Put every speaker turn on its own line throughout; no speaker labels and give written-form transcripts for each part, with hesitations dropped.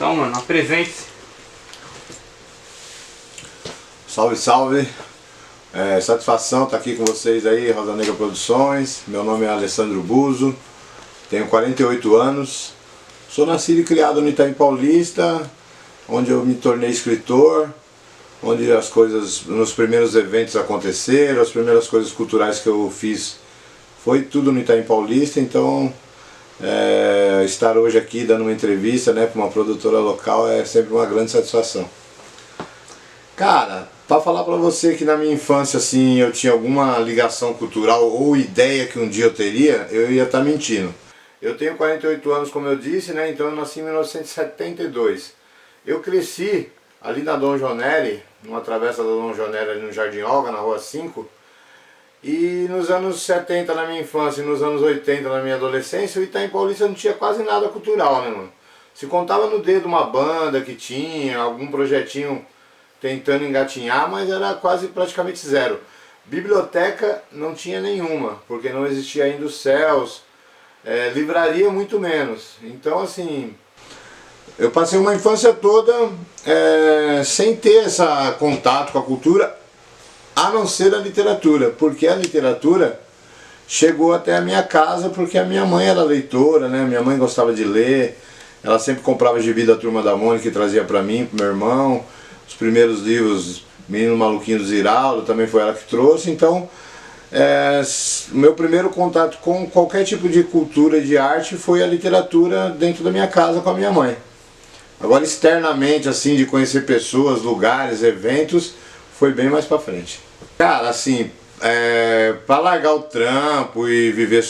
Então, mano, apresente-se.
Salve, salve. Satisfação estar aqui com vocês aí, Rosa Negra Produções. Meu nome é Alessandro Buzo, tenho 48 anos. Sou nascido e criado no Itaim Paulista, onde eu me tornei escritor, onde as coisas, nos primeiros eventos aconteceram, as primeiras coisas culturais que eu fiz foi tudo no Itaim Paulista. Então estar hoje aqui dando uma entrevista, né, para uma produtora local é sempre uma grande satisfação. Cara, para falar para você que na minha infância assim eu tinha alguma ligação cultural ou ideia que um dia eu teria, eu ia estar mentindo. Eu tenho 48 anos, como eu disse, né? Então eu nasci em 1972. Eu cresci ali na Dom João Nery, numa travessa da Dom João Nery ali no Jardim Olga, na Rua 5. E nos anos 70 na minha infância e nos anos 80 na minha adolescência, o Itaim Paulista não tinha quase nada cultural, né, mano? Se contava no dedo uma banda que tinha, algum projetinho tentando engatinhar, mas era quase praticamente zero. Biblioteca não tinha nenhuma, porque não existia ainda o CELS, livraria muito menos. Então assim, eu passei uma infância toda sem ter esse contato com a cultura, a não ser a literatura, porque a literatura chegou até a minha casa porque a minha mãe era leitora, né? Minha mãe gostava de ler, ela sempre comprava gibi da Turma da Mônica e trazia para mim, pro meu irmão. Os primeiros livros, Menino Maluquinho do Ziraldo, também foi ela que trouxe. Então, meu primeiro contato com qualquer tipo de cultura e de arte foi a literatura dentro da minha casa com a minha mãe. Agora, externamente, assim, de conhecer pessoas, lugares, eventos, foi bem mais pra frente. Cara, assim, para largar o trampo e viver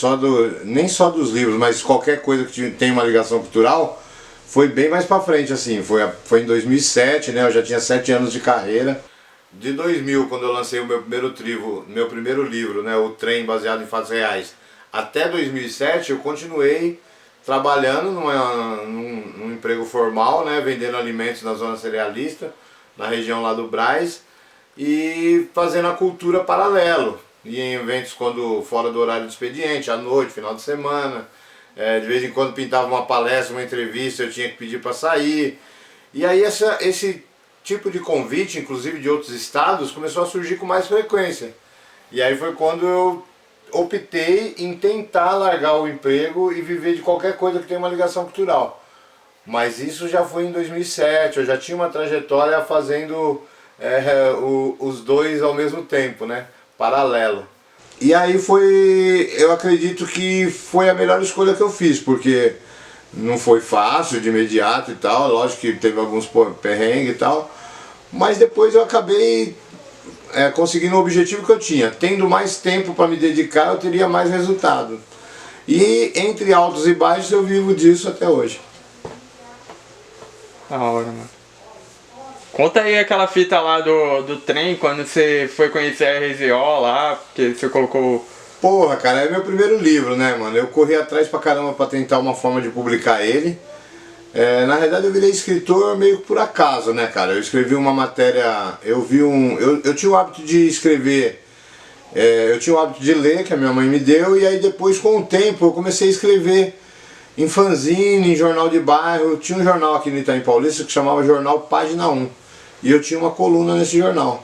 nem só dos livros, mas qualquer coisa que tem uma ligação cultural, foi bem mais pra frente, assim. Foi em 2007, né? Eu já tinha 7 anos de carreira. De 2000, quando eu lancei o meu primeiro livro, né? O Trem, baseado em fatos reais, até 2007 eu continuei trabalhando num emprego formal, né? Vendendo alimentos na zona cerealista, na região lá do Brás, e fazendo a cultura paralelo. E em eventos quando fora do horário do expediente, à noite, final de semana. De vez em quando pintava uma palestra, uma entrevista, eu tinha que pedir para sair. E aí esse tipo de convite, inclusive de outros estados, começou a surgir com mais frequência. E aí foi quando eu optei em tentar largar o emprego e viver de qualquer coisa que tenha uma ligação cultural. Mas isso já foi em 2007, eu já tinha uma trajetória fazendo os dois ao mesmo tempo, né? Paralelo. E aí eu acredito que foi a melhor escolha que eu fiz, porque não foi fácil de imediato e tal, lógico que teve alguns perrengues e tal, mas depois eu acabei conseguindo o objetivo que eu tinha. Tendo mais tempo para me dedicar, eu teria mais resultado. E entre altos e baixos eu vivo disso até hoje.
Da hora, mano. Conta aí aquela fita lá do trem, quando você foi conhecer a RZO lá, porque você colocou...
Porra, cara, é meu primeiro livro, né, mano? Eu corri atrás pra caramba pra tentar uma forma de publicar ele. Na realidade eu virei escritor meio que por acaso, né, cara? Eu escrevi uma matéria, eu tinha o hábito de escrever, eu tinha o hábito de ler, que a minha mãe me deu, e aí depois com o tempo eu comecei a escrever em fanzine, em jornal de bairro. Tinha um jornal aqui no Itaim Paulista que chamava Jornal Página 1. E eu tinha uma coluna nesse jornal.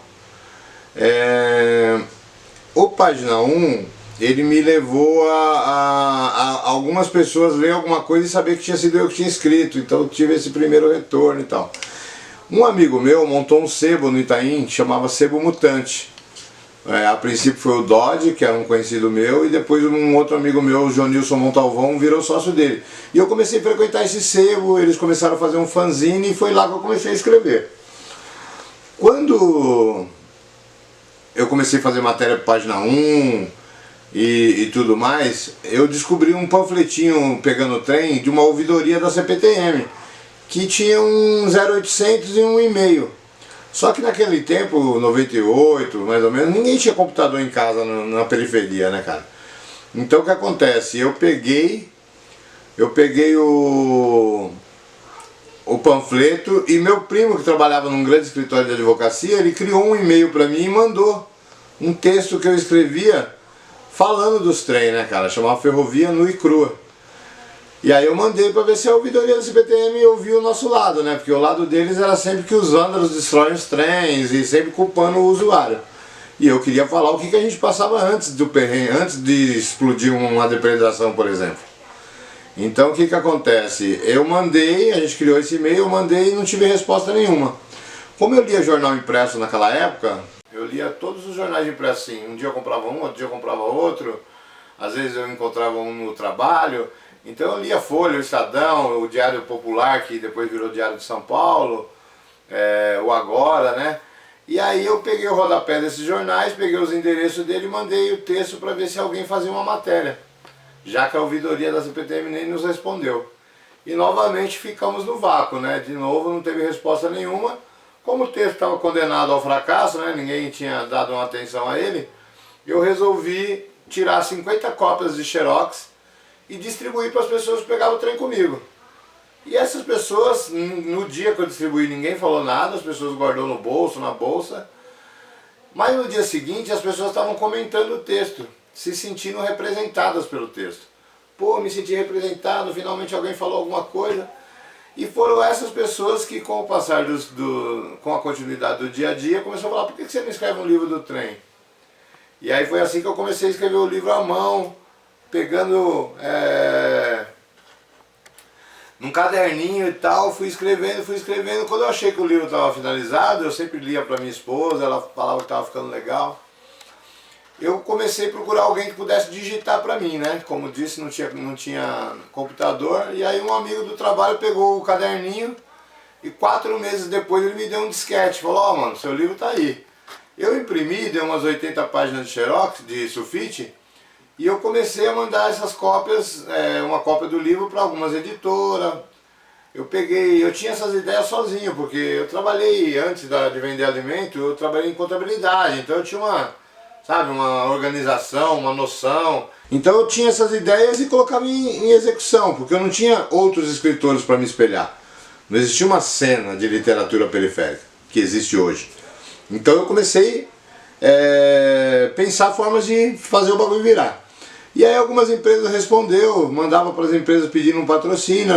O Página 1, ele me levou a algumas pessoas ler alguma coisa e saber que tinha sido eu que tinha escrito. Então eu tive esse primeiro retorno e tal. Um amigo meu montou um sebo no Itaim que chamava Sebo Mutante. A princípio foi o Dodge, que era um conhecido meu, e depois um outro amigo meu, o Jonilson Montalvão, virou sócio dele. E eu comecei a frequentar esse sebo, eles começaram a fazer um fanzine e foi lá que eu comecei a escrever. Quando eu comecei a fazer matéria para Página 1 e tudo mais, eu descobri um panfletinho pegando o trem de uma ouvidoria da CPTM, que tinha um 0800 e um e-mail. Só que naquele tempo, 98 mais ou menos, ninguém tinha computador em casa na periferia, né, cara? Então o que acontece? Eu peguei o panfleto e meu primo, que trabalhava num grande escritório de advocacia, ele criou um e-mail pra mim e mandou um texto que eu escrevia falando dos trens, né, cara? Chamava Ferrovia Nua e Crua. E aí eu mandei para ver se a ouvidoria da CPTM ouvia o nosso lado, né? Porque o lado deles era sempre que os vândalos destroem os trens e sempre culpando o usuário. E eu queria falar o que a gente passava antes do perrengue, antes de explodir uma depredação, por exemplo. Então o que acontece? Eu mandei, a gente criou esse e-mail, eu mandei e não tive resposta nenhuma. Como eu lia jornal impresso naquela época, eu lia todos os jornais impressos assim. Um dia eu comprava um, outro dia eu comprava outro. Às vezes eu encontrava um no trabalho. Então eu lia Folha, o Estadão, o Diário Popular, que depois virou Diário de São Paulo, o Agora, né? E aí eu peguei o rodapé desses jornais, peguei os endereços dele e mandei o texto para ver se alguém fazia uma matéria. Já que a ouvidoria da CPTM nem nos respondeu. E novamente ficamos no vácuo, né? De novo não teve resposta nenhuma. Como o texto estava condenado ao fracasso, né? Ninguém tinha dado uma atenção a ele, eu resolvi tirar 50 cópias de xerox e distribuir para as pessoas que pegavam o trem comigo. E essas pessoas, no dia que eu distribuí, ninguém falou nada, as pessoas guardou no bolso, na bolsa. Mas no dia seguinte as pessoas estavam comentando o texto, se sentindo representadas pelo texto. Pô, me senti representado, finalmente alguém falou alguma coisa. E foram essas pessoas que, com o passar com a continuidade do dia a dia, começaram a falar: por que você não escreve um livro do trem? E aí foi assim que eu comecei a escrever o livro à mão, pegando num caderninho e tal, fui escrevendo. Quando eu achei que o livro estava finalizado, eu sempre lia para minha esposa, ela falava que estava ficando legal. Eu comecei a procurar alguém que pudesse digitar para mim, né? Como disse, não tinha computador. E aí um amigo do trabalho pegou o caderninho e 4 meses depois ele me deu um disquete. Falou: ó, mano, seu livro tá aí. Eu imprimi, dei umas 80 páginas de xerox, de sulfite, e eu comecei a mandar essas cópias, uma cópia do livro para algumas editoras. Eu tinha essas ideias sozinho, porque eu trabalhei, antes de vender alimento, eu trabalhei em contabilidade, então eu tinha uma organização, uma noção. Então eu tinha essas ideias e colocava em execução, porque eu não tinha outros escritores para me espelhar. Não existia uma cena de literatura periférica, que existe hoje. Então eu comecei a pensar formas de fazer o bagulho virar. E aí algumas empresas responderam, mandava para as empresas pedindo um patrocínio,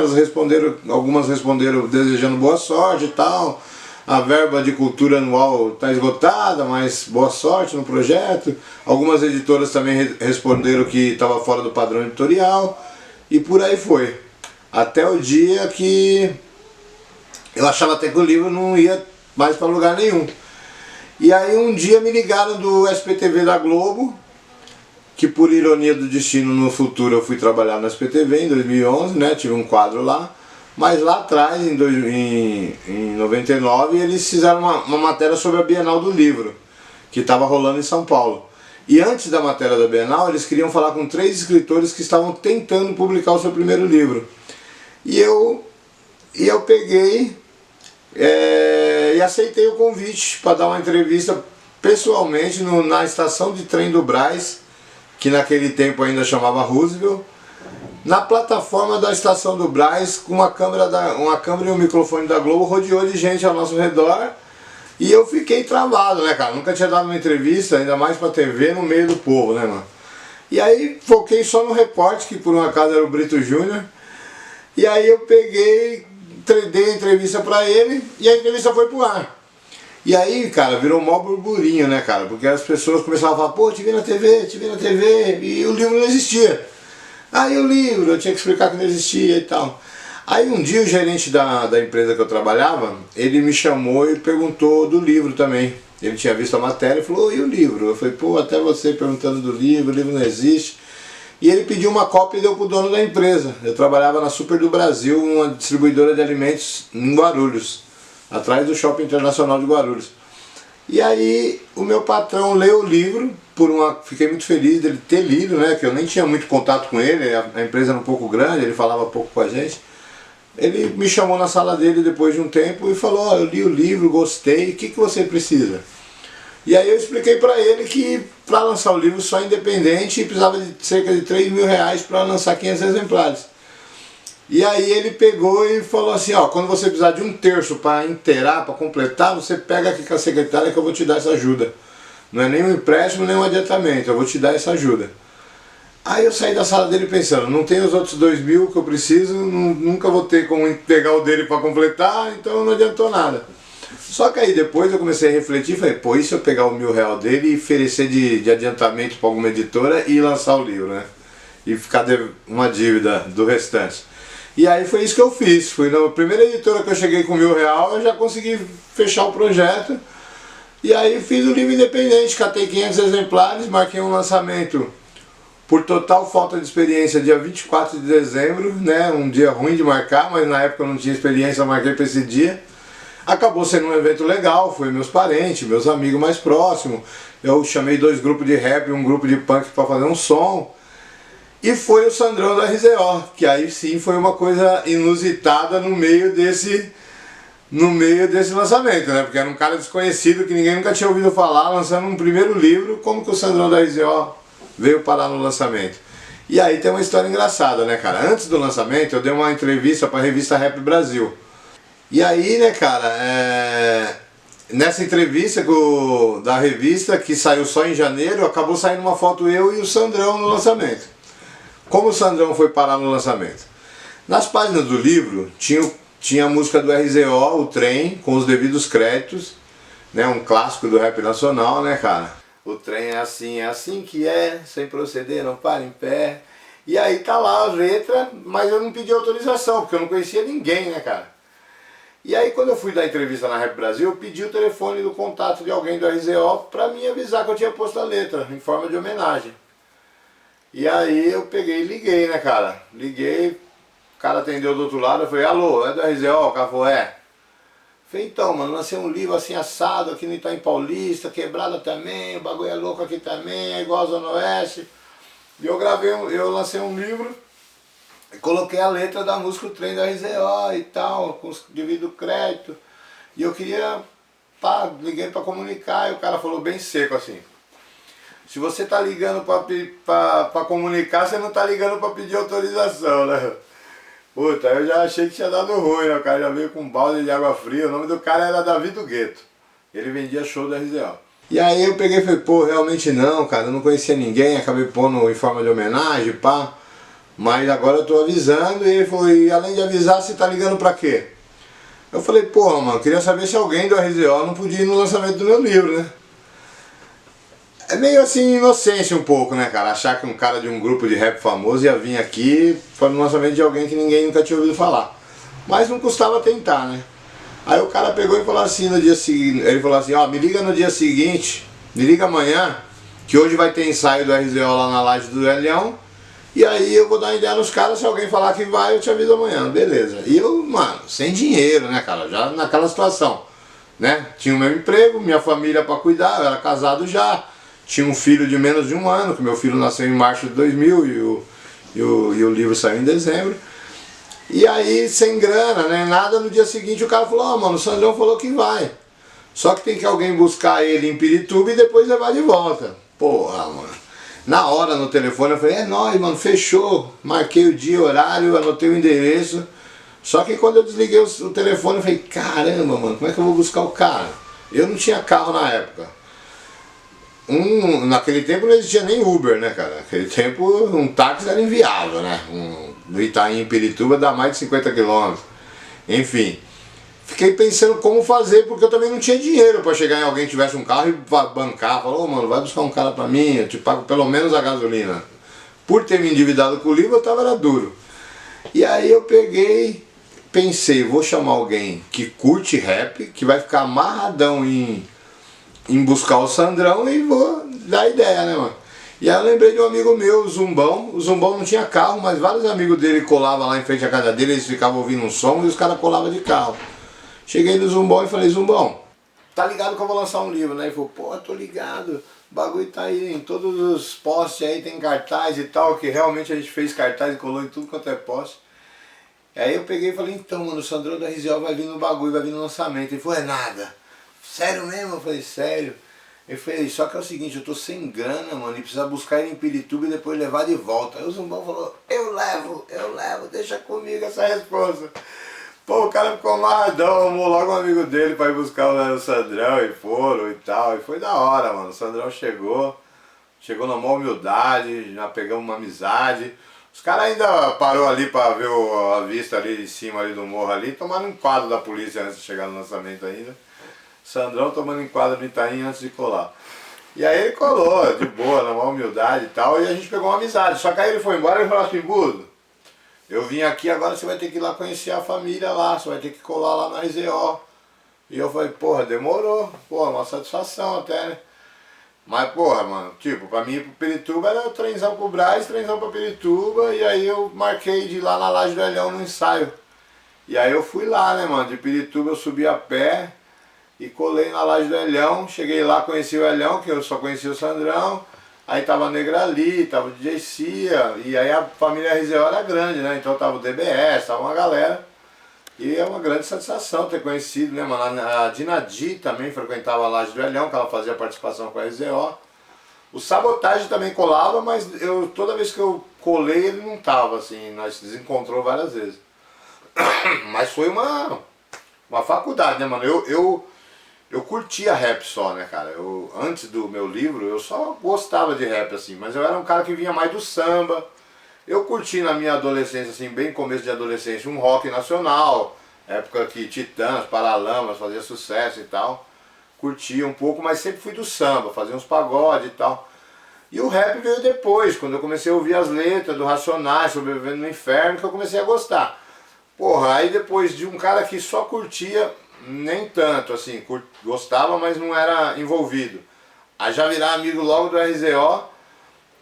algumas responderam desejando boa sorte e tal. A verba de cultura anual está esgotada, mas boa sorte no projeto. Algumas editoras também responderam que estava fora do padrão editorial. E por aí foi. Até o dia que eu achava até que o livro não ia mais para lugar nenhum. E aí um dia me ligaram do SPTV da Globo, que por ironia do destino no futuro eu fui trabalhar no SPTV em 2011, né? Tive um quadro lá. Mas lá atrás, em 99, eles fizeram uma matéria sobre a Bienal do Livro, que estava rolando em São Paulo. E antes da matéria da Bienal, eles queriam falar com 3 escritores que estavam tentando publicar o seu primeiro livro. E eu peguei e aceitei o convite para dar uma entrevista pessoalmente na estação de trem do Brás, que naquele tempo ainda chamava Roosevelt, na plataforma da estação do Brás, com uma câmera e um microfone da Globo, rodeou de gente ao nosso redor. E eu fiquei travado, né, cara? Nunca tinha dado uma entrevista, ainda mais pra TV, no meio do povo, né, mano? E aí foquei só no repórter, que por um acaso era o Brito Júnior. E aí eu peguei, dei a entrevista pra ele e a entrevista foi pro ar. E aí, cara, virou um maior burburinho, né, cara? Porque as pessoas começavam a falar: pô, te vi na TV, e o livro não existia. Aí o livro, eu tinha que explicar que não existia e tal. Aí um dia o gerente da empresa que eu trabalhava, ele me chamou e perguntou do livro também. Ele tinha visto a matéria e falou: e o livro? Eu falei: pô, até você perguntando do livro, o livro não existe. E ele pediu uma cópia e deu pro dono da empresa. Eu trabalhava na Super do Brasil, uma distribuidora de alimentos em Guarulhos, atrás do Shopping Internacional de Guarulhos. E aí o meu patrão leu o livro, fiquei muito feliz dele ter lido, né, que eu nem tinha muito contato com ele, a empresa era um pouco grande, ele falava pouco com a gente. Ele me chamou na sala dele depois de um tempo e falou: ó, eu li o livro, gostei, o que você precisa? E aí eu expliquei para ele que para lançar o livro só independente precisava de cerca de 3 mil reais para lançar 500 exemplares. E aí ele pegou e falou assim: ó, quando você precisar de 1/3 para inteirar, para completar, você pega aqui com a secretária que eu vou te dar essa ajuda. Não é nem um empréstimo, nem um adiantamento, eu vou te dar essa ajuda. Aí eu saí da sala dele pensando, não tem os outros 2.000 que eu preciso, nunca vou ter como pegar o dele para completar, então não adiantou nada. Só que aí depois eu comecei a refletir e falei, pô, e se eu pegar o R$1.000 dele e oferecer de adiantamento para alguma editora e lançar o livro, né? E ficar uma dívida do restante. E aí foi isso que eu fiz. Foi na primeira editora que eu cheguei com R$1.000, eu já consegui fechar o projeto. E aí fiz o livro independente, catei 500 exemplares, marquei um lançamento por total falta de experiência, dia 24 de dezembro, né? Um dia ruim de marcar, mas na época eu não tinha experiência, eu marquei para esse dia. Acabou sendo um evento legal, foi meus parentes, meus amigos mais próximos. Eu chamei 2 grupos de rap e um grupo de punk para fazer um som. E foi o Sandrão da RZO, que aí sim foi uma coisa inusitada no meio desse lançamento, né? Porque era um cara desconhecido que ninguém nunca tinha ouvido falar, lançando um primeiro livro. Como que o Sandrão da RZO veio parar no lançamento? E aí tem uma história engraçada, né, cara? Antes do lançamento eu dei uma entrevista para a revista Rap Brasil. E aí, né, cara, nessa entrevista da revista, que saiu só em janeiro, acabou saindo uma foto eu e o Sandrão no lançamento. Como o Sandrão foi parar no lançamento? Nas páginas do livro tinha a música do RZO, O Trem, com os devidos créditos, né, um clássico do rap nacional, né, cara? O trem é assim que é, sem proceder, não para em pé. E aí tá lá as letras, mas eu não pedi autorização, porque eu não conhecia ninguém, né, cara? E aí quando eu fui dar entrevista na Rap Brasil, eu pedi o telefone do contato de alguém do RZO pra me avisar que eu tinha posto a letra, em forma de homenagem. E aí eu peguei e liguei, né, cara? Liguei, o cara atendeu do outro lado, eu falei, alô, é do RZO? O cara falou, é. Falei, então, mano, lancei um livro assim assado aqui no Itaim Paulista, quebrada também, o bagulho é louco aqui também, é igual a Zona Oeste. E eu lancei um livro e coloquei a letra da música O Trem da RZO e tal, com os devido crédito. E eu queria, liguei pra comunicar e o cara falou bem seco assim. Se você tá ligando pra comunicar, você não tá ligando pra pedir autorização, né? Puta, eu já achei que tinha dado ruim, né? O cara já veio com um balde de água fria, o nome do cara era Davi do Gueto. Ele vendia show da RZO. E aí eu peguei e falei, pô, realmente não, cara, eu não conhecia ninguém, acabei pondo em forma de homenagem, pá. Mas agora eu tô avisando e ele falou, e além de avisar, você tá ligando pra quê? Eu falei, porra, mano, queria saber se alguém do RZO não podia ir no lançamento do meu livro, né? É meio assim inocência um pouco, né, cara? Achar que um cara de um grupo de rap famoso ia vir aqui para o lançamento de alguém que ninguém nunca tinha ouvido falar. Mas não custava tentar, né? Aí o cara pegou e falou assim no dia seguinte, ele falou assim, ó, me liga no dia seguinte, me liga amanhã, que hoje vai ter ensaio do RZO lá na laje do Leão, e aí eu vou dar ideia nos caras, se alguém falar que vai, eu te aviso amanhã, beleza. E eu, mano, sem dinheiro, né, cara, já naquela situação, né? Tinha o meu emprego, minha família para cuidar, eu era casado já, tinha um filho de menos de 1 ano, que meu filho nasceu em março de 2000 e o livro saiu em dezembro. E aí, sem grana, né, nada, no dia seguinte o cara falou, ó, mano, o Sandrão falou que vai. Só que tem que alguém buscar ele em Pirituba e depois levar de volta. Porra, mano. Na hora no telefone eu falei, é nóis, mano, fechou. Marquei o dia, horário, anotei o endereço. Só que quando eu desliguei o telefone eu falei, caramba, mano, como é que eu vou buscar o cara? Eu não tinha carro na época. Naquele tempo não existia nem Uber, né, cara? Naquele tempo um táxi era inviável, né? Do Itaim em Pirituba dá mais de 50 quilômetros. Enfim, fiquei pensando como fazer, porque eu também não tinha dinheiro para chegar em alguém que tivesse um carro e bancar. Falou, mano, vai buscar um cara para mim, eu te pago pelo menos a gasolina. Por ter me endividado com o livro, eu tava era duro. E aí eu peguei, pensei, vou chamar alguém que curte rap, que vai ficar amarradão em buscar o Sandrão e vou dar ideia, né, mano? E aí eu lembrei de um amigo meu, o Zumbão. O Zumbão não tinha carro, mas vários amigos dele colavam lá em frente à casa dele, eles ficavam ouvindo um som e os caras colavam de carro. Cheguei no Zumbão e falei, Zumbão, tá ligado que eu vou lançar um livro, né? Ele falou, pô, tô ligado, o bagulho tá aí em todos os posts aí, tem cartaz e tal, que realmente a gente fez cartaz e colou em tudo quanto é post. Aí eu peguei e falei, então, mano, o Sandrão da RZO vai vir no bagulho, vai vir no lançamento. Ele falou, é nada. Sério mesmo? Eu falei, sério. Ele falou, só que é o seguinte, eu tô sem grana, mano, e precisa buscar ele em Pirituba e depois levar de volta. Aí o Zumbão falou, eu levo, deixa comigo essa resposta. Pô, o cara ficou amarradão, arrumou logo um amigo dele pra ir buscar o Sandrão e foram e tal. E foi da hora, mano. O Sandrão chegou, chegou na maior humildade, já pegamos uma amizade. Os caras ainda parou ali pra ver a vista ali de cima ali do morro ali, tomando um quadro da polícia antes de chegar no lançamento ainda. Sandrão tomando enquadro no Itaim antes de colar. E aí ele colou, de boa, na maior humildade e tal, e a gente pegou uma amizade. Só que aí ele foi embora e falou assim, Buzo, eu vim aqui, agora você vai ter que ir lá conhecer a família lá, você vai ter que colar lá na RZO. E eu falei, porra, demorou, porra, uma satisfação até, né? Mas, porra, mano, tipo, pra mim ir pro Pirituba era trenzão pro Brás, trenzão pra Pirituba, e aí eu marquei de ir lá na Laje do Elhão no ensaio. E aí eu fui lá, né, mano, de Pirituba eu subi a pé e colei na Laje do Elhão, cheguei lá, conheci o Elhão, que eu só conhecia o Sandrão, aí tava a Negra Ali, tava o DJ Cia, e aí a família RZO era grande, né, então tava o DBS, tava uma galera. E é uma grande satisfação ter conhecido, né, mano? A Dinadi também frequentava a Laje do Elhão, que ela fazia participação com a RZO. O Sabotagem também colava, mas toda vez que eu colei ele não tava, assim, nós se desencontrou várias vezes. Mas foi uma faculdade, né, mano? Eu curtia rap só, né, cara? Antes do meu livro, eu só gostava de rap, assim, mas eu era um cara que vinha mais do samba. Eu curti na minha adolescência, assim, bem começo de adolescência, um rock nacional, época que Titãs, Paralamas fazia sucesso e tal. Curtia um pouco, mas sempre fui do samba, fazia uns pagodes e tal. E o rap veio depois, quando eu comecei a ouvir as letras do Racionais, Sobrevivendo no Inferno, que eu comecei a gostar. Porra, aí depois de um cara que só curtia, nem tanto, assim, gostava, mas não era envolvido. Aí já virar amigo logo do RZO,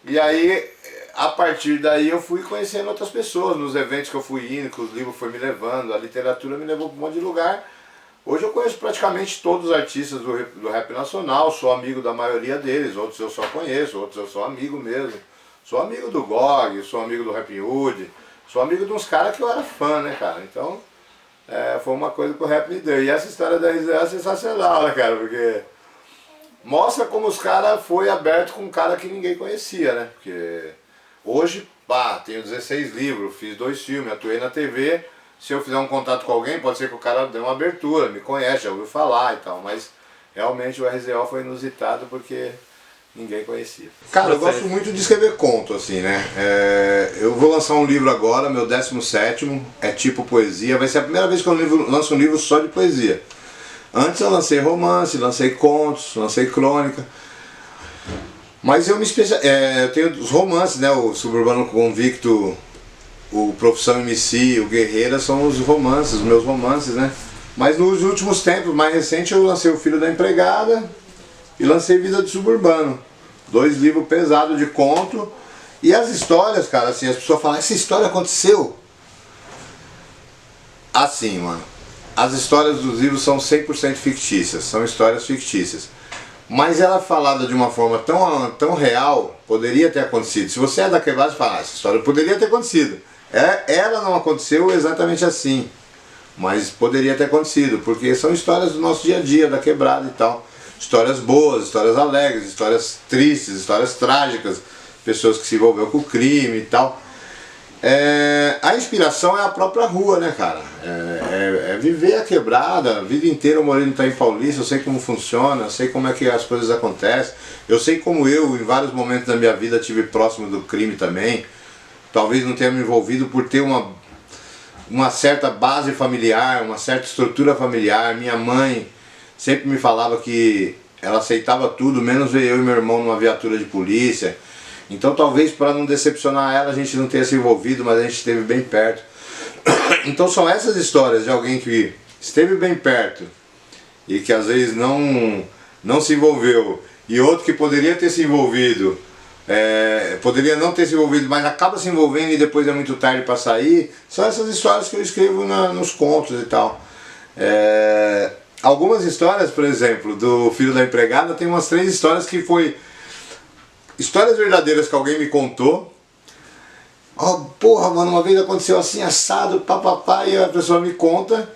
e aí, a partir daí eu fui conhecendo outras pessoas, nos eventos que eu fui indo, que os livros foram me levando, a literatura me levou para um monte de lugar. Hoje eu conheço praticamente todos os artistas do rap nacional, sou amigo da maioria deles, outros eu só conheço, outros eu sou amigo mesmo. Sou amigo do Gog, sou amigo do Rap Hood, sou amigo de uns caras que eu era fã, né, cara? Então, foi uma coisa que o rap me deu. E essa história da RZO é sensacional, né, cara? Porque mostra como os caras foi aberto com um cara que ninguém conhecia, né? Porque hoje, pá, tenho 16 livros, fiz 2 filmes, atuei na TV. Se eu fizer um contato com alguém, pode ser que o cara dê uma abertura, me conhece, já ouviu falar e tal. Mas realmente o RZO foi inusitado porque ninguém conhecia. Cara, eu gosto muito de escrever conto, assim, né? Eu vou lançar um livro agora, meu 17º, é tipo poesia. Vai ser a primeira vez que eu lanço um livro só de poesia. Antes eu lancei romance, lancei contos, lancei crônica. Mas eu eu tenho os romances, né? O Suburbano Convicto, o Profissão MC, o Guerreira são os romances, os meus romances, né? Mas nos últimos tempos, mais recente, eu lancei O Filho da Empregada e lancei Vida de Suburbano. 2 livros pesados de conto. E as histórias, cara, assim, as pessoas falam, essa história aconteceu? Assim, mano. As histórias dos livros são 100% fictícias, são histórias fictícias. Mas ela falada de uma forma tão real, poderia ter acontecido. Se você é da quebrada, você fala, essa história poderia ter acontecido. Ela não aconteceu exatamente assim, mas poderia ter acontecido, porque são histórias do nosso dia a dia, da quebrada e tal. Histórias boas, histórias alegres, histórias tristes, histórias trágicas, pessoas que se envolveram com o crime e tal. A inspiração é a própria rua, né, cara? É viver a quebrada. A vida inteira eu morei no Itaim Paulista, eu sei como funciona, eu sei como é que as coisas acontecem. Eu sei como eu, em vários momentos da minha vida, estive próximo do crime também. Talvez não tenha me envolvido por ter uma certa base familiar, uma certa estrutura familiar. Minha mãe sempre me falava que ela aceitava tudo, menos ver eu e meu irmão numa viatura de polícia. Então talvez para não decepcionar ela a gente não tenha se envolvido, mas a gente esteve bem perto. Então são essas histórias de alguém que esteve bem perto e que às vezes não se envolveu, e outro que poderia ter se envolvido, poderia não ter se envolvido, mas acaba se envolvendo e depois é muito tarde para sair. São essas histórias que eu escrevo nos contos e tal. Algumas histórias, por exemplo, do Filho da Empregada, tem umas 3 histórias que foi histórias verdadeiras que alguém me contou. Porra, mano, uma vez aconteceu assim, assado, papapá, e a pessoa me conta.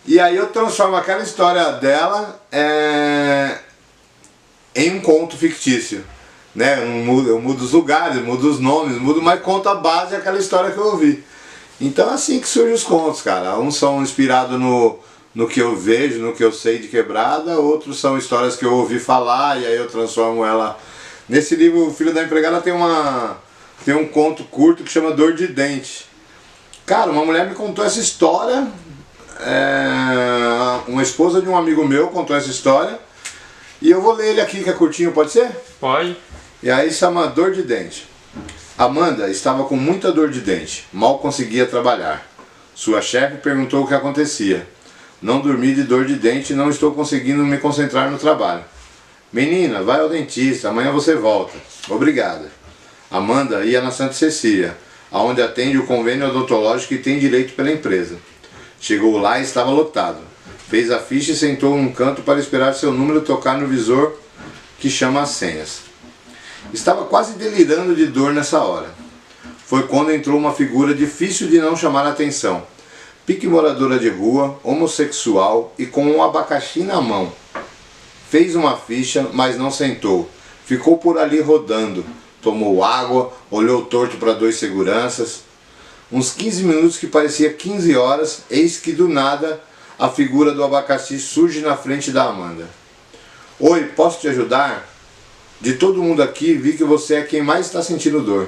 E aí eu transformo aquela história dela em um conto fictício, né? Eu mudo os lugares, mudo os nomes, mas conto a base daquela história que eu ouvi. Então é assim que surgem os contos, cara. Uns são inspirados no que eu vejo, no que eu sei de quebrada. Outros são histórias que eu ouvi falar e aí eu transformo ela Nesse livro, O Filho da Empregada tem um conto curto que chama Dor de Dente. Cara, uma mulher me contou essa história, uma esposa de um amigo meu contou essa história, e eu vou ler ele aqui, que é curtinho, pode ser?
Pode.
E aí chama Dor de Dente. Amanda estava com muita dor de dente, mal conseguia trabalhar. Sua chefe perguntou o que acontecia. Não dormi de dor de dente e não estou conseguindo me concentrar no trabalho. Menina, vai ao dentista, amanhã você volta. Obrigada. Amanda ia na Santa Cecília, aonde atende o convênio odontológico que tem direito pela empresa. Chegou lá e estava lotado. Fez a ficha e sentou num canto para esperar seu número tocar no visor que chama as senhas. Estava quase delirando de dor nessa hora. Foi quando entrou uma figura difícil de não chamar a atenção. Pique moradora de rua, homossexual e com um abacaxi na mão. Fez uma ficha, mas não sentou. Ficou por ali rodando. Tomou água, olhou torto para 2 seguranças. Uns 15 minutos que parecia 15 horas, eis que do nada a figura do abacaxi surge na frente da Amanda. Oi, posso te ajudar? De todo mundo aqui, vi que você é quem mais está sentindo dor.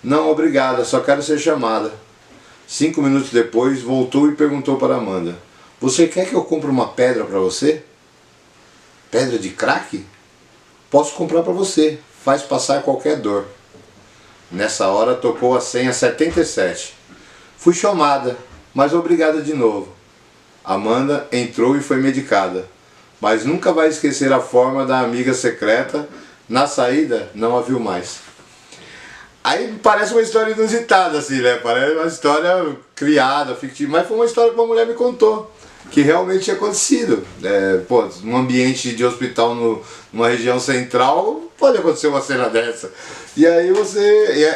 Não, obrigada, só quero ser chamada. 5 minutos depois, voltou e perguntou para Amanda. Você quer que eu compre uma pedra para você? Pedra de crack? Posso comprar para você, faz passar qualquer dor. Nessa hora tocou a senha 77. Fui chamada, mas obrigada de novo. Amanda entrou e foi medicada. Mas nunca vai esquecer a forma da amiga secreta. Na saída, não a viu mais. Aí parece uma história inusitada, assim, né? Parece uma história criada, fictícia. Mas foi uma história que uma mulher me contou, que realmente tinha acontecido. Num ambiente de hospital, numa região central, pode acontecer uma cena dessa. E aí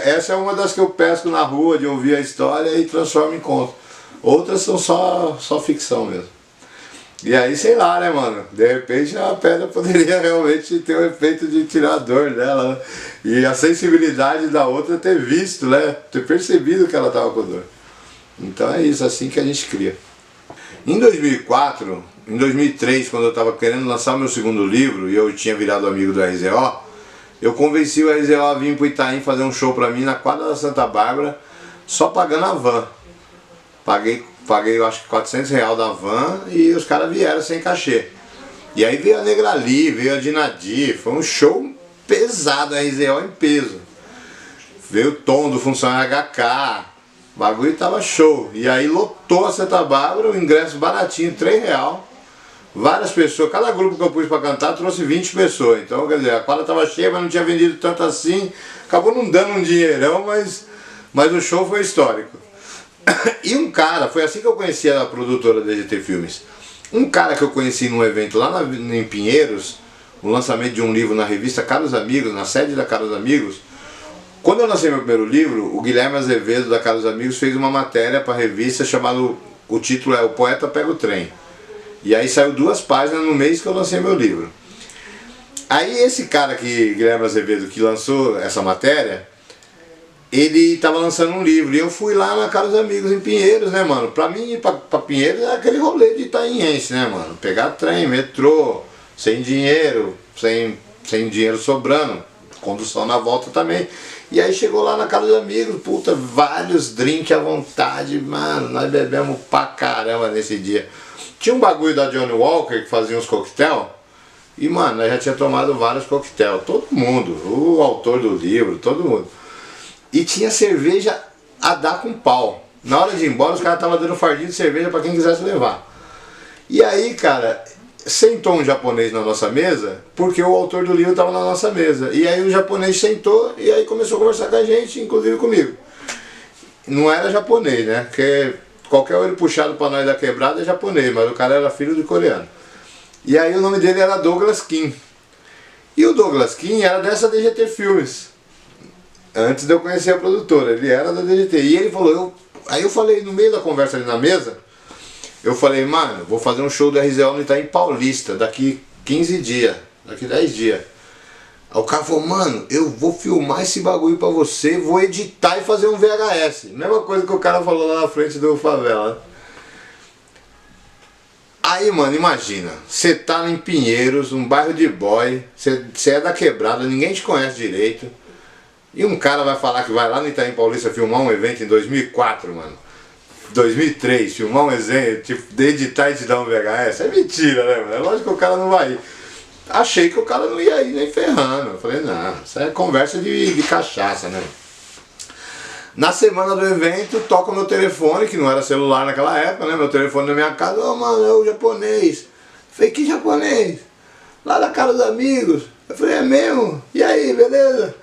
essa é uma das que eu pesco na rua, de ouvir a história e transformo em conto. Outras são só ficção mesmo. E aí, sei lá, né, mano? De repente a pedra poderia realmente ter o efeito de tirar a dor dela, né? E a sensibilidade da outra ter visto, né? Ter percebido que ela estava com dor. Então é isso, assim que a gente cria. Em 2004, em 2003, quando eu estava querendo lançar meu segundo livro e eu tinha virado amigo do RZO, eu convenci o RZO a vir pro Itaim fazer um show pra mim na quadra da Santa Bárbara, só pagando a van. Paguei eu acho que R$400 da van e os caras vieram sem cachê. E aí veio a Negrali, veio a Dinadi, foi um show pesado, a RZO em peso. Veio o Tom do Funcionário HK, o bagulho tava show. E aí lotou a Santa Bárbara, o ingresso baratinho, R$3. Várias pessoas, cada grupo que eu pus pra cantar trouxe 20 pessoas. Então, quer dizer, a quadra tava cheia, mas não tinha vendido tanto assim. Acabou não dando um dinheirão, mas o show foi histórico. E um cara, foi assim que eu conheci a produtora DGT Filmes. Um cara que eu conheci num evento lá em Pinheiros, o lançamento de um livro na revista Caros Amigos, na sede da Caros Amigos. Quando eu lancei meu primeiro livro, o Guilherme Azevedo da Caros Amigos fez uma matéria para a revista chamado, o título é O Poeta Pega o Trem. E aí saiu 2 páginas no mês que eu lancei meu livro. Aí esse cara Guilherme Azevedo, que lançou essa matéria, ele tava lançando um livro e eu fui lá na Caros Amigos em Pinheiros, né, mano? Pra mim ir pra Pinheiros é aquele rolê de itaiense, né, mano? Pegar trem, metrô, sem dinheiro, sem dinheiro sobrando, condução na volta também. E aí chegou lá na Caros Amigos, puta, vários drinks à vontade, mano, nós bebemos pra caramba nesse dia. Tinha um bagulho da Johnny Walker que fazia uns coquetel, e mano, nós já tinha tomado vários coquetel, todo mundo, o autor do livro, todo mundo. E tinha cerveja a dar com pau. Na hora de ir embora, os caras estavam dando fardinho de cerveja para quem quisesse levar. E aí, cara, sentou um japonês na nossa mesa, porque o autor do livro estava na nossa mesa. E aí o japonês sentou e aí começou a conversar com a gente, inclusive comigo. Não era japonês, né? Porque qualquer olho puxado para nós da quebrada é japonês, mas o cara era filho de coreano. E aí o nome dele era Douglas Kim. E o Douglas Kim era dessa DGT Filmes. Antes de eu conhecer a produtora, ele era da DGT. E ele falou, aí eu falei, no meio da conversa ali na mesa, eu falei, mano, vou fazer um show do RZO no Itaim Paulista, daqui 15 dias, daqui 10 dias. Aí o cara falou, mano, eu vou filmar esse bagulho pra você, vou editar e fazer um VHS. Mesma coisa que o cara falou lá na frente do Favela. Aí, mano, imagina, você tá em Pinheiros, um bairro de boy, você é da quebrada, ninguém te conhece direito, e um cara vai falar que vai lá no Itaim Paulista filmar um evento em 2004, mano. 2003, filmar um exemplo, tipo, editar e te dar um VHS, é mentira, né, mano? É lógico que o cara não vai ir. Achei que o cara não ia ir nem ferrando. Eu falei, não, isso é conversa de cachaça, né? Na semana do evento, toca o meu telefone, que não era celular naquela época, né? Meu telefone na minha casa, ô mano, é o japonês. Eu falei, que japonês? Lá da casa dos amigos. Eu falei, é mesmo? E aí, beleza?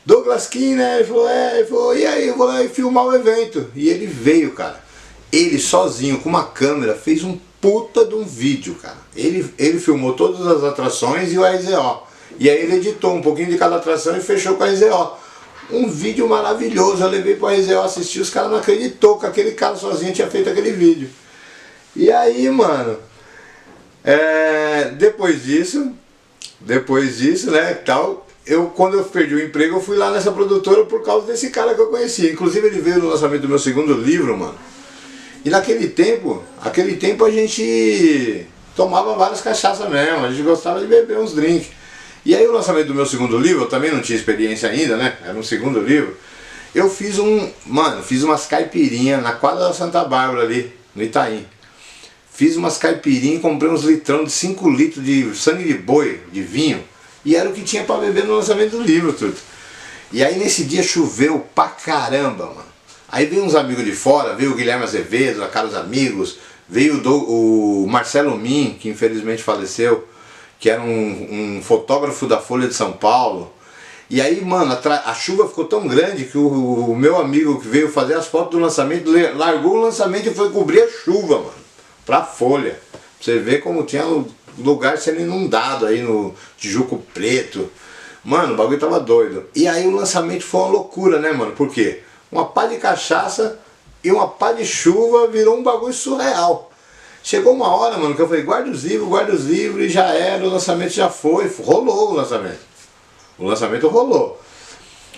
Douglas Kim, né? Ele falou, e aí, eu vou lá filmar o evento. E ele veio, cara. Ele sozinho, com uma câmera, fez um puta de um vídeo, cara. Ele filmou todas as atrações e o RZO. E aí ele editou um pouquinho de cada atração e fechou com a RZO. Um vídeo maravilhoso. Eu levei pro RZO assistir, os caras não acreditou que aquele cara sozinho tinha feito aquele vídeo. E aí, mano, depois disso, né, tal... Quando eu perdi o emprego, eu fui lá nessa produtora por causa desse cara que eu conhecia. Inclusive ele veio no lançamento do meu segundo livro, mano. E naquele tempo a gente tomava várias cachaças mesmo, a gente gostava de beber uns drinks. E aí o lançamento do meu segundo livro, eu também não tinha experiência ainda, né? Era um segundo livro. Eu fiz umas caipirinhas na quadra da Santa Bárbara ali, no Itaim. Fiz umas caipirinhas e comprei uns litrão de 5 litros de sangue de boi, de vinho. E era o que tinha pra beber no lançamento do livro, tudo. E aí nesse dia choveu pra caramba, mano. Aí veio uns amigos de fora, veio o Guilherme Azevedo, a Caros Amigos, veio o Marcelo Min, que infelizmente faleceu, que era um fotógrafo da Folha de São Paulo. E aí, mano, a chuva ficou tão grande que o meu amigo que veio fazer as fotos do lançamento, largou o lançamento e foi cobrir a chuva, mano, pra Folha. Pra você ver como tinha lugar sendo inundado aí no Tijuco Preto. Mano, o bagulho tava doido. E aí o lançamento foi uma loucura, né, mano? Por quê? Uma pá de cachaça e uma pá de chuva virou um bagulho surreal. Chegou uma hora, mano, que eu falei, guarda os livros, e já era, o lançamento já foi. Rolou o lançamento. O lançamento rolou.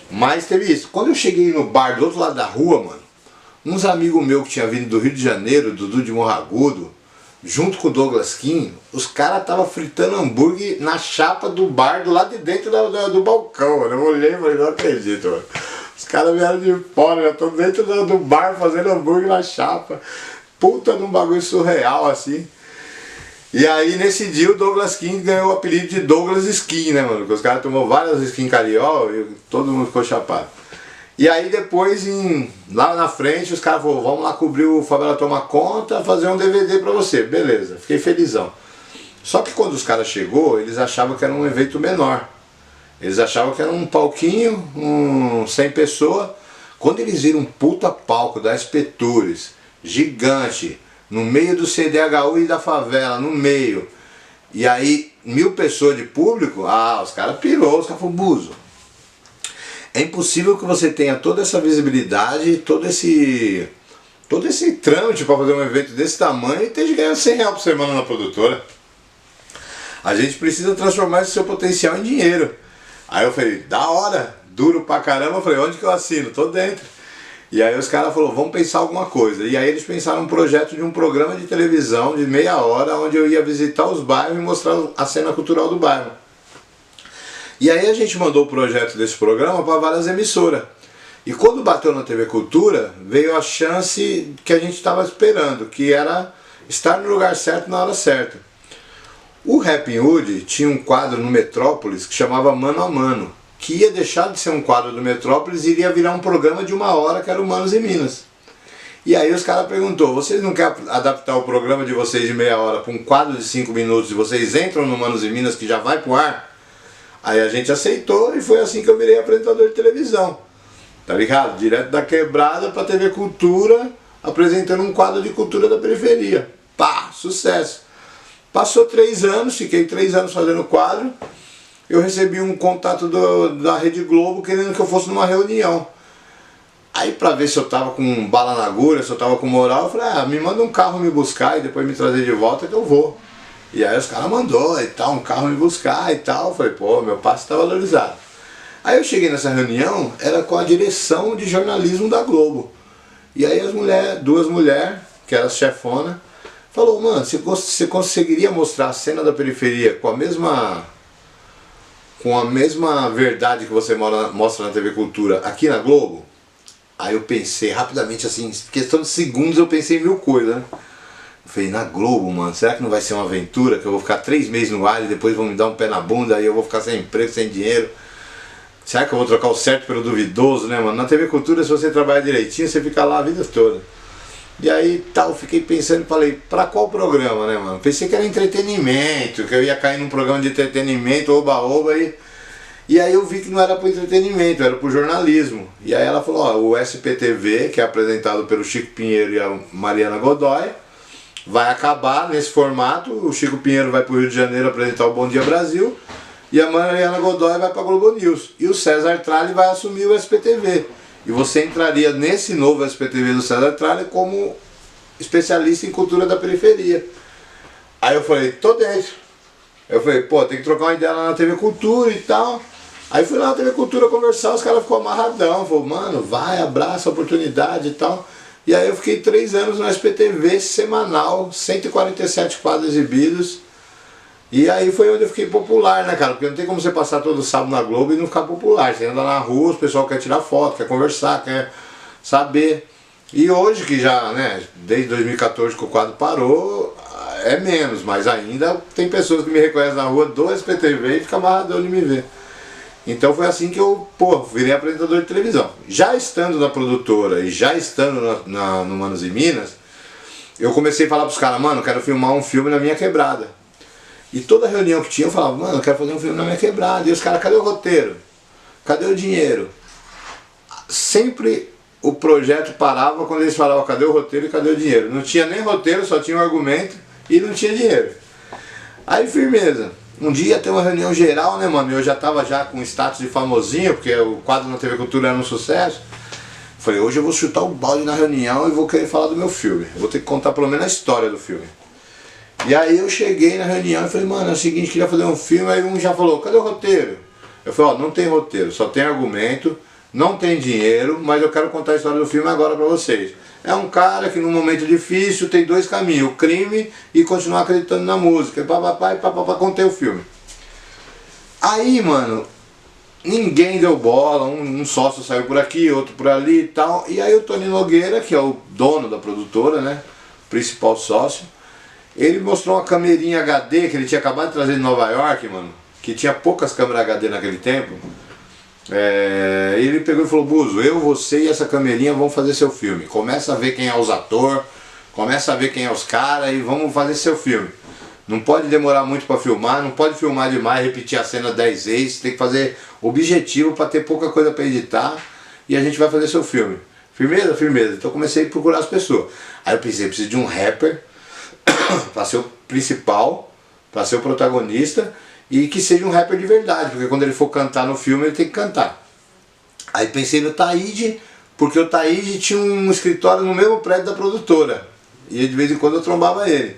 Mas teve isso. Quando eu cheguei no bar do outro lado da rua, mano, uns amigos meus que tinham vindo do Rio de Janeiro, Dudu de Morragudo, junto com o Douglas Kim, os caras estavam fritando hambúrguer na chapa do bar, do lado de dentro do balcão, mano. Eu olhei e falei, não acredito, mano. Os caras vieram de fora, já estão dentro do bar fazendo hambúrguer na chapa. Puta de um bagulho surreal, assim. E aí, nesse dia, o Douglas Kim ganhou o apelido de Douglas Skin, né, mano? Porque os caras tomou várias skin cariol e todo mundo ficou chapado. E aí depois, lá na frente, os caras falaram, vamos lá cobrir o Favela Toma Conta, fazer um DVD pra você. Beleza, fiquei felizão. Só que quando os caras chegou, eles achavam que era um evento menor. Eles achavam que era um palquinho, 100 pessoas. Quando eles viram um puta palco da Espetures, gigante, no meio do CDHU e da favela, no meio. E aí, 1000 pessoas de público, os caras pirou, os caras falaram, Buzo, é impossível que você tenha toda essa visibilidade, todo esse trâmite para fazer um evento desse tamanho e esteja ganhando R$100 por semana na produtora. A gente precisa transformar esse seu potencial em dinheiro. Aí eu falei, da hora, duro pra caramba. Eu falei, onde que eu assino? Tô dentro. E aí os caras falaram, vamos pensar alguma coisa. E aí eles pensaram um projeto de um programa de televisão de meia hora, onde eu ia visitar os bairros e mostrar a cena cultural do bairro. E aí a gente mandou o projeto desse programa para várias emissoras. E quando bateu na TV Cultura, veio a chance que a gente estava esperando, que era estar no lugar certo na hora certa. O Rapping Hood tinha um quadro no Metrópolis que chamava Mano a Mano, que ia deixar de ser um quadro do Metrópolis e iria virar um programa de 1 hora, que era o Manos e Minas. E aí os caras perguntou, vocês não querem adaptar o programa de vocês de meia hora para um quadro de 5 minutos e vocês entram no Manos e Minas que já vai pro ar? Aí a gente aceitou e foi assim que eu virei apresentador de televisão. Tá ligado? Direto da quebrada pra TV Cultura, apresentando um quadro de cultura da periferia. Pá, sucesso. Passou 3 anos, fiquei 3 anos fazendo quadro. Eu recebi um contato da Rede Globo querendo que eu fosse numa reunião. Aí pra ver se eu tava com bala na agulha, se eu tava com moral, eu falei, me manda um carro me buscar e depois me trazer de volta que eu vou. E aí os caras mandou e tal, um carro me buscar e tal. Eu falei, pô, meu passe tá valorizado. Aí eu cheguei nessa reunião, era com a direção de jornalismo da Globo. E aí as duas mulheres, que eram as chefonas, falou, mano, você conseguiria mostrar a cena da periferia com a mesma verdade que você mostra na TV Cultura aqui na Globo? Aí eu pensei rapidamente assim, questão de segundos eu pensei em mil coisas, né? Eu falei, na Globo, mano, será que não vai ser uma aventura que eu vou ficar 3 meses no ar e depois vão me dar um pé na bunda, aí eu vou ficar sem emprego, sem dinheiro? Será que eu vou trocar o certo pelo duvidoso, né, mano? Na TV Cultura, se você trabalhar direitinho, você fica lá a vida toda. E aí, tal, fiquei pensando e falei, pra qual programa, né, mano? Pensei que era entretenimento, que eu ia cair num programa de entretenimento, oba-oba, e aí eu vi que não era pro entretenimento, era pro jornalismo. E aí ela falou, ó, o SPTV, que é apresentado pelo Chico Pinheiro e a Mariana Godoy, vai acabar nesse formato. O Chico Pinheiro vai pro Rio de Janeiro apresentar o Bom Dia Brasil e a Mariana Godoy vai pra Globo News. E o César Tralli vai assumir o SPTV. E você entraria nesse novo SPTV do César Tralli como especialista em cultura da periferia. Aí eu falei, tô dentro. Eu falei, pô, tem que trocar uma ideia lá na TV Cultura e tal. Aí fui lá na TV Cultura conversar, os caras ficou amarradão. Falou, mano, vai, abraça a oportunidade e tal. E aí eu fiquei 3 anos no SPTV, semanal, 147 quadros exibidos. E aí foi onde eu fiquei popular, né, cara? Porque não tem como você passar todo sábado na Globo e não ficar popular. Você anda na rua, o pessoal quer tirar foto, quer conversar, quer saber. E hoje que já, né, desde 2014 que o quadro parou, é menos, mas ainda tem pessoas que me reconhecem na rua do SPTV e ficam amarradão de me ver. Então foi assim que eu, pô, virei apresentador de televisão. Já estando na produtora e já estando no Manos e Minas, eu comecei a falar pros caras, mano, eu quero filmar um filme na minha quebrada. E toda reunião que tinha eu falava, mano, eu quero fazer um filme na minha quebrada. E os caras, cadê o roteiro? Cadê o dinheiro? Sempre o projeto parava quando eles falavam, cadê o roteiro e cadê o dinheiro? Não tinha nem roteiro, só tinha um argumento e não tinha dinheiro. Aí firmeza. Um dia tem uma reunião geral, né, mano? Eu já tava já com status de famosinho, porque o quadro na TV Cultura era um sucesso. Falei, hoje eu vou chutar o balde na reunião e vou querer falar do meu filme. Eu vou ter que contar pelo menos a história do filme. E aí eu cheguei na reunião e falei, mano, é o seguinte, queria fazer um filme. Aí um já falou, cadê o roteiro? Eu falei, ó, não tem roteiro, só tem argumento, não tem dinheiro, mas eu quero contar a história do filme agora pra vocês. É um cara que num momento difícil tem 2 caminhos, o crime e continuar acreditando na música. E papapá, contei o filme. Aí, mano, ninguém deu bola, um sócio saiu por aqui, outro por ali e tal. E aí o Tony Nogueira, que é o dono da produtora, né, principal sócio, ele mostrou uma camerinha HD que ele tinha acabado de trazer de Nova York, mano, que tinha poucas câmeras HD naquele tempo. Ele pegou e falou, Buzo, eu, você e essa camerinha vamos fazer seu filme. Começa a ver quem é os atores, começa a ver quem é os caras e vamos fazer seu filme. Não pode demorar muito para filmar, não pode filmar demais, repetir a cena 10 vezes, tem que fazer objetivo para ter pouca coisa para editar e a gente vai fazer seu filme. Firmeza? Firmeza. Então comecei a procurar as pessoas. Aí eu pensei, preciso de um rapper para ser o principal, para ser o protagonista e que seja um rapper de verdade, porque quando ele for cantar no filme ele tem que cantar. Aí pensei no Taíde, porque o Taíde tinha um escritório no mesmo prédio da produtora e de vez em quando eu trombava ele.